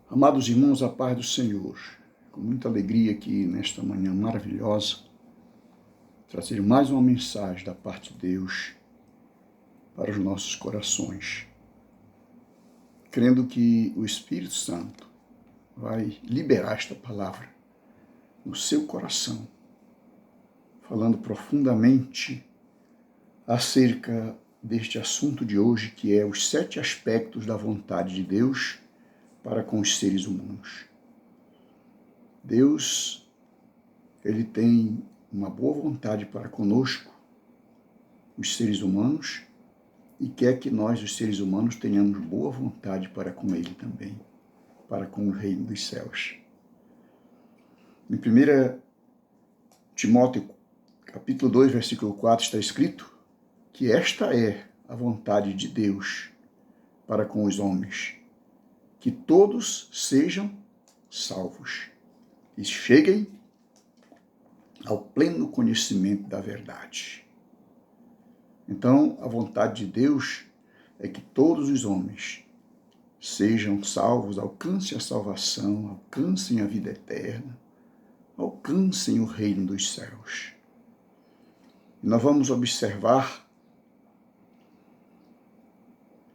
Amados irmãos, a paz do Senhor, com muita alegria aqui nesta manhã maravilhosa, trazer mais uma mensagem da parte de Deus para os nossos corações, crendo que o Espírito Santo vai liberar esta palavra no seu coração, falando profundamente acerca deste assunto de hoje, que é os 7 aspectos da vontade de Deus para com os seres humanos. Deus, ele tem uma boa vontade para conosco, os seres humanos, e quer que nós, os seres humanos, tenhamos boa vontade para com ele também, para com o reino dos céus. Em 1 Timóteo, capítulo 2, versículo 4, está escrito que esta é a vontade de Deus para com os homens, que todos sejam salvos e cheguem ao pleno conhecimento da verdade. Então, a vontade de Deus é que todos os homens sejam salvos, alcancem a salvação, alcancem a vida eterna, alcancem o reino dos céus. E nós vamos observar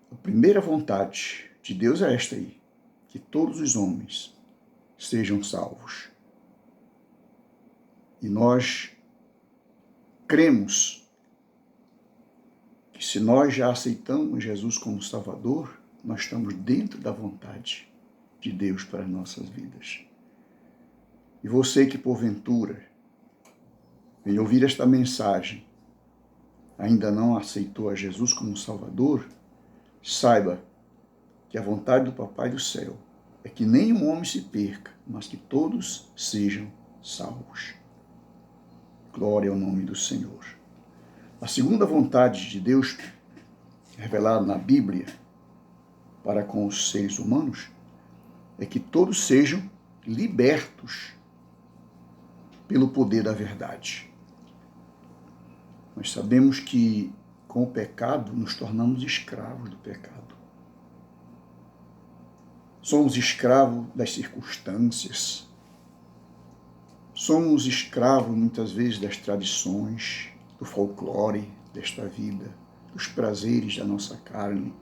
a primeira vontade de Deus é esta aí, que todos os homens sejam salvos. E nós cremos que se nós já aceitamos Jesus como Salvador, nós estamos dentro da vontade de Deus para as nossas vidas. E você que porventura vem ouvir esta mensagem, ainda não aceitou a Jesus como Salvador, saiba que a vontade do Papai do Céu é que nenhum homem se perca, mas que todos sejam salvos. Glória ao nome do Senhor. A segunda vontade de Deus, revelada na Bíblia para com os seres humanos, é que todos sejam libertos pelo poder da verdade. Nós sabemos que com o pecado nos tornamos escravos do pecado. Somos escravos das circunstâncias. Somos escravos, muitas vezes, das tradições, do folclore desta vida, dos prazeres da nossa carne.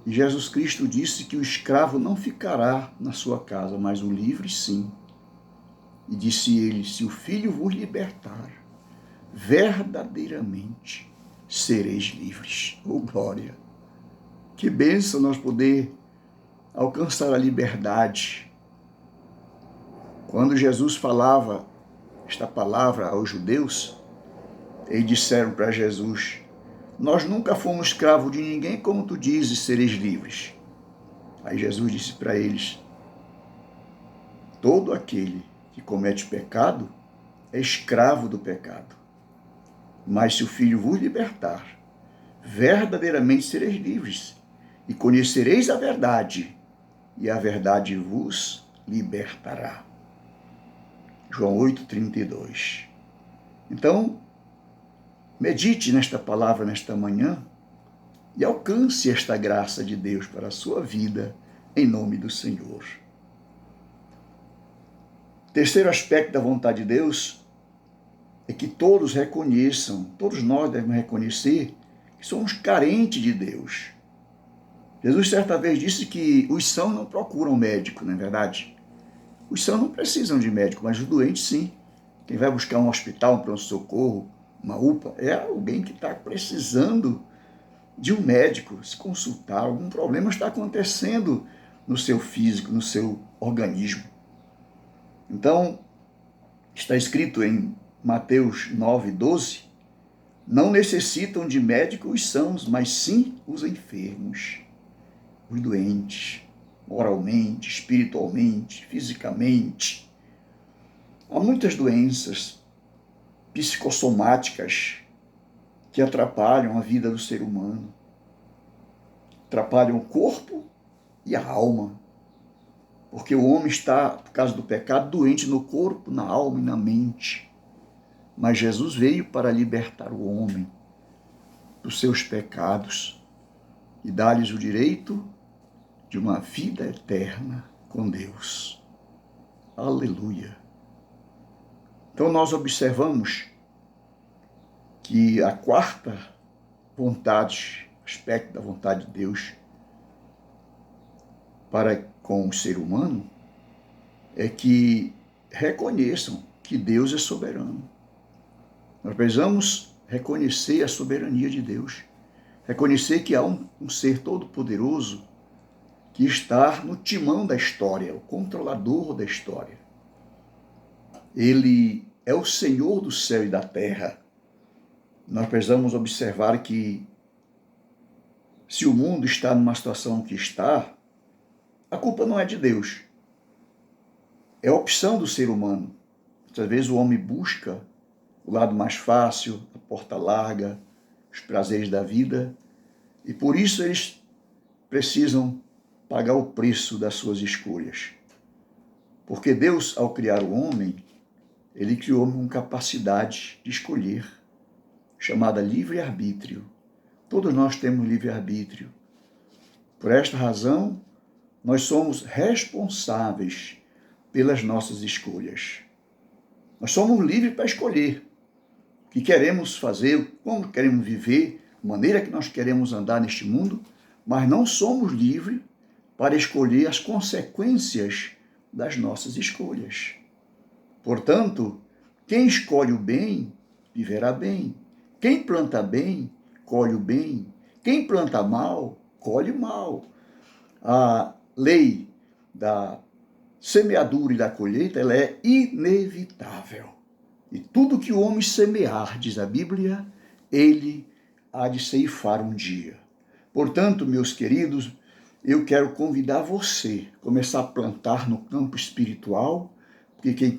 E Jesus Cristo disse que o escravo não ficará na sua casa, mas o livre sim. E disse ele, se o Filho vos libertar, verdadeiramente sereis livres. Oh, glória! Que bênção nós poder alcançar a liberdade. Quando Jesus falava esta palavra aos judeus, eles disseram para Jesus, nós nunca fomos escravos de ninguém, como tu dizes, sereis livres. Aí Jesus disse para eles, todo aquele que comete pecado é escravo do pecado. Mas se o Filho vos libertar, verdadeiramente sereis livres, e conhecereis a verdade, e a verdade vos libertará. João 8,32. Então, medite nesta palavra nesta manhã e alcance esta graça de Deus para a sua vida, em nome do Senhor. Terceiro aspecto da vontade de Deus é que todos reconheçam, todos nós devemos reconhecer que somos carentes de Deus. Jesus certa vez disse que os sãos não procuram médico, não é verdade? Os sãos não precisam de médico, mas os doentes sim. Quem vai buscar um hospital, um pronto-socorro, uma UPA, é alguém que está precisando de um médico, se consultar, algum problema está acontecendo no seu físico, no seu organismo. Então, está escrito em Mateus 9,12, não necessitam de médico os sãos, mas sim os enfermos, os doentes, moralmente, espiritualmente, fisicamente. Há muitas doenças psicossomáticas que atrapalham a vida do ser humano, atrapalham o corpo e a alma, porque o homem está, por causa do pecado, doente no corpo, na alma e na mente. Mas Jesus veio para libertar o homem dos seus pecados e dar-lhes o direito de uma vida eterna com Deus. Aleluia! Então nós observamos que a quarta vontade, aspecto da vontade de Deus para com o ser humano, é que reconheçam que Deus é soberano. Nós precisamos reconhecer a soberania de Deus, reconhecer que há um ser todo-poderoso que está no timão da história, o controlador da história. Ele é o Senhor do céu e da terra. Nós precisamos observar que se o mundo está numa situação que está, a culpa não é de Deus. É a opção do ser humano. Muitas vezes o homem busca o lado mais fácil, a porta larga, os prazeres da vida, e por isso eles precisam pagar o preço das suas escolhas. Porque Deus, ao criar o homem, ele criou o homem com capacidade de escolher, chamada livre-arbítrio. Todos nós temos livre-arbítrio. Por esta razão, nós somos responsáveis pelas nossas escolhas. Nós somos livres para escolher o que queremos fazer, como queremos viver, a maneira que nós queremos andar neste mundo, mas não somos livres para escolher as consequências das nossas escolhas. Portanto, quem escolhe o bem, viverá bem. Quem planta bem, colhe o bem. Quem planta mal, colhe o mal. A lei da semeadura e da colheita, ela é inevitável. E tudo que o homem semear, diz a Bíblia, ele há de ceifar um dia. Portanto, meus queridos, eu quero convidar você a começar a plantar no campo espiritual, porque quem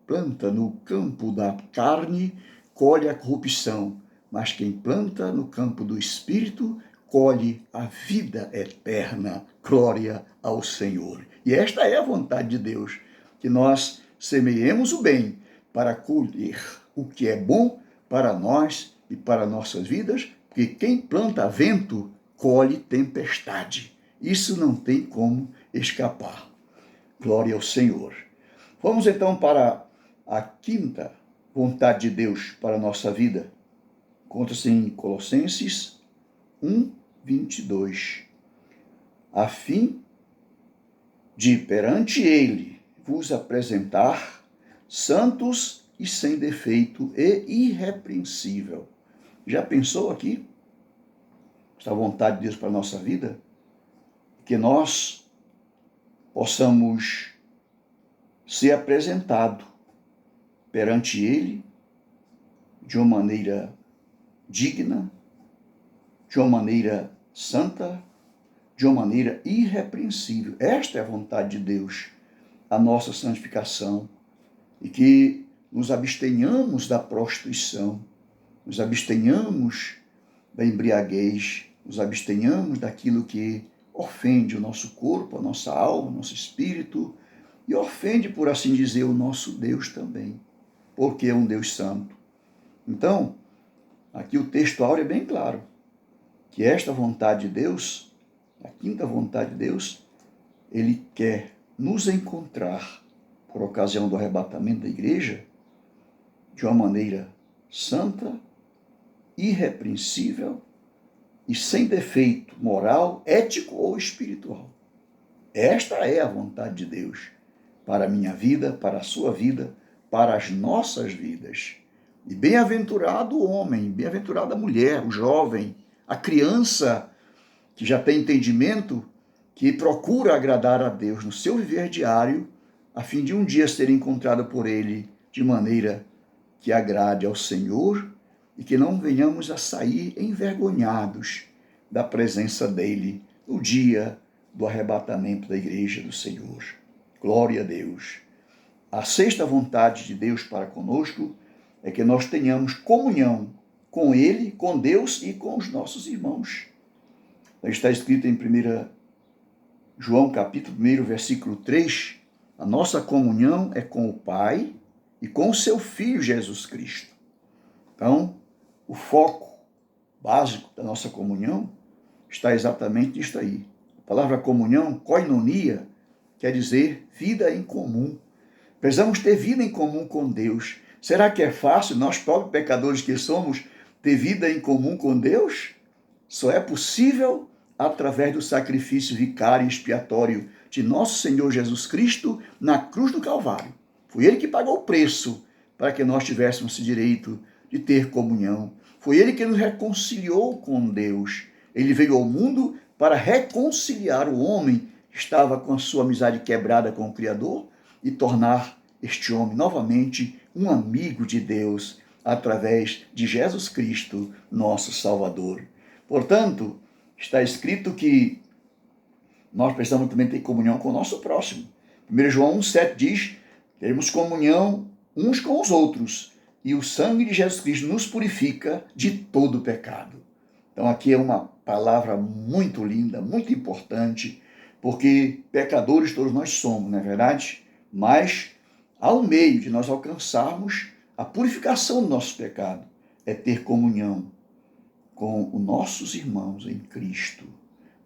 planta no campo da carne, colhe a corrupção, mas quem planta no campo do Espírito, colhe a vida eterna. Glória ao Senhor. E esta é a vontade de Deus, que nós semeemos o bem para colher o que é bom para nós e para nossas vidas, porque quem planta vento, colhe tempestade. Isso não tem como escapar. Glória ao Senhor. Vamos então para a quinta vontade de Deus para a nossa vida. Conta-se em Colossenses 1:22. A fim de perante ele vos apresentar santos e sem defeito e irrepreensível. Já pensou aqui? Esta vontade de Deus para a nossa vida? Que nós possamos ser apresentado perante ele de uma maneira digna, de uma maneira santa, de uma maneira irrepreensível. Esta é a vontade de Deus, a nossa santificação, e que nos abstenhamos da prostituição, nos abstenhamos da embriaguez, nos abstenhamos daquilo que ofende o nosso corpo, a nossa alma, o nosso espírito, e ofende, por assim dizer, o nosso Deus também, porque é um Deus santo. Então, aqui o texto áureo é bem claro, que esta vontade de Deus, a quinta vontade de Deus, ele quer nos encontrar, por ocasião do arrebatamento da igreja, de uma maneira santa, irrepreensível e sem defeito moral, ético ou espiritual. Esta é a vontade de Deus para a minha vida, para a sua vida, para as nossas vidas. E bem-aventurado o homem, bem-aventurada a mulher, o jovem, a criança que já tem entendimento, que procura agradar a Deus no seu viver diário, a fim de um dia ser encontrado por ele de maneira que agrade ao Senhor e que não venhamos a sair envergonhados da presença dele no dia do arrebatamento da igreja do Senhor. Glória a Deus. A sexta vontade de Deus para conosco é que nós tenhamos comunhão com ele, com Deus e com os nossos irmãos. Está escrito em 1 João capítulo 1, versículo 3, a nossa comunhão é com o Pai e com o seu Filho Jesus Cristo. Então, o foco básico da nossa comunhão está exatamente nisto aí. A palavra comunhão, koinonia, quer dizer vida em comum. Precisamos ter vida em comum com Deus. Será que é fácil, nós próprios pecadores que somos, ter vida em comum com Deus? Só é possível através do sacrifício vicário e expiatório de nosso Senhor Jesus Cristo na cruz do Calvário. Foi Ele que pagou o preço para que nós tivéssemos esse direito de ter comunhão. Foi Ele que nos reconciliou com Deus. Ele veio ao mundo para reconciliar o homem que estava com a sua amizade quebrada com o Criador e tornar este homem novamente um amigo de Deus através de Jesus Cristo, nosso Salvador. Portanto, está escrito que nós precisamos também ter comunhão com o nosso próximo. 1 João 1,7 diz: teremos comunhão uns com os outros, e o sangue de Jesus Cristo nos purifica de todo pecado. Então aqui é uma palavra muito linda, muito importante, porque pecadores todos nós somos, não é verdade? Mas há um meio de nós alcançarmos a purificação do nosso pecado, é ter comunhão com os nossos irmãos em Cristo.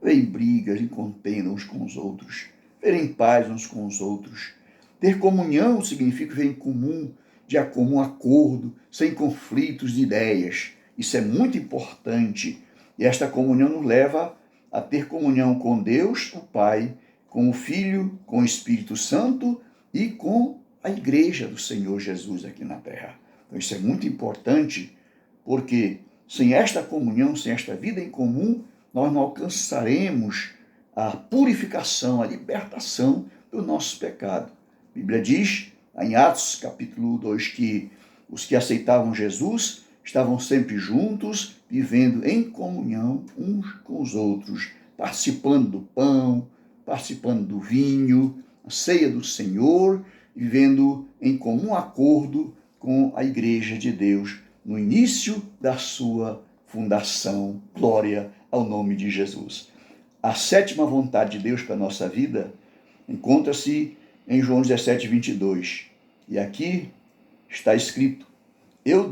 Ver brigas, em contenda uns com os outros, ver em paz uns com os outros. Ter comunhão significa ver em comum, de comum acordo, sem conflitos de ideias. Isso é muito importante. E esta comunhão nos leva a ter comunhão com Deus, o Pai, com o Filho, com o Espírito Santo e com a Igreja do Senhor Jesus aqui na Terra. Então isso é muito importante, porque sem esta comunhão, sem esta vida em comum, nós não alcançaremos a purificação, a libertação do nosso pecado. A Bíblia diz, em Atos capítulo 2, que os que aceitavam Jesus estavam sempre juntos, vivendo em comunhão uns com os outros, participando do pão, participando do vinho, a ceia do Senhor, vivendo em comum acordo com a Igreja de Deus, no início da sua fundação. Glória ao nome de Jesus. A sétima vontade de Deus para a nossa vida encontra-se em João 17, 22. E aqui está escrito: eu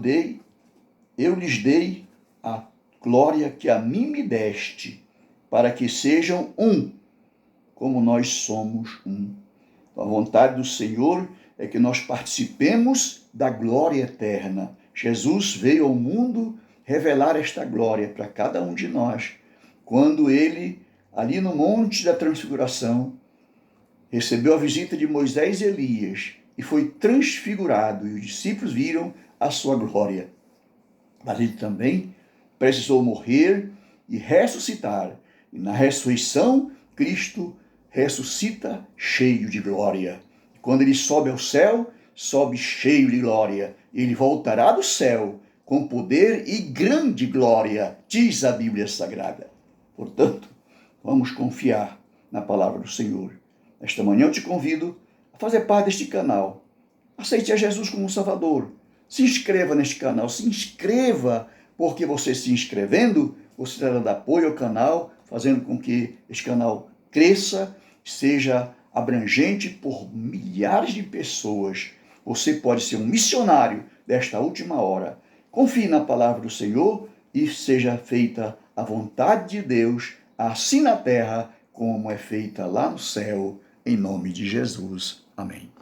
lhes dei a glória que a mim me deste, para que sejam um, como nós somos um. Então, a vontade do Senhor é que nós participemos da glória eterna. Jesus veio ao mundo revelar esta glória para cada um de nós, quando ele, ali no Monte da Transfiguração, recebeu a visita de Moisés e Elias e foi transfigurado, e os discípulos viram a sua glória. Mas ele também precisou morrer e ressuscitar. E na ressurreição, Cristo ressuscita cheio de glória. E quando ele sobe ao céu, sobe cheio de glória. Ele voltará do céu com poder e grande glória, diz a Bíblia Sagrada. Portanto, vamos confiar na palavra do Senhor. Esta manhã eu te convido a fazer parte deste canal. Aceite a Jesus como Salvador. Se inscreva neste canal, se inscreva, porque você se inscrevendo, você está dando apoio ao canal, fazendo com que este canal cresça, seja abrangente por milhares de pessoas. Você pode ser um missionário desta última hora. Confie na palavra do Senhor e seja feita a vontade de Deus, assim na terra como é feita lá no céu, em nome de Jesus. Amém.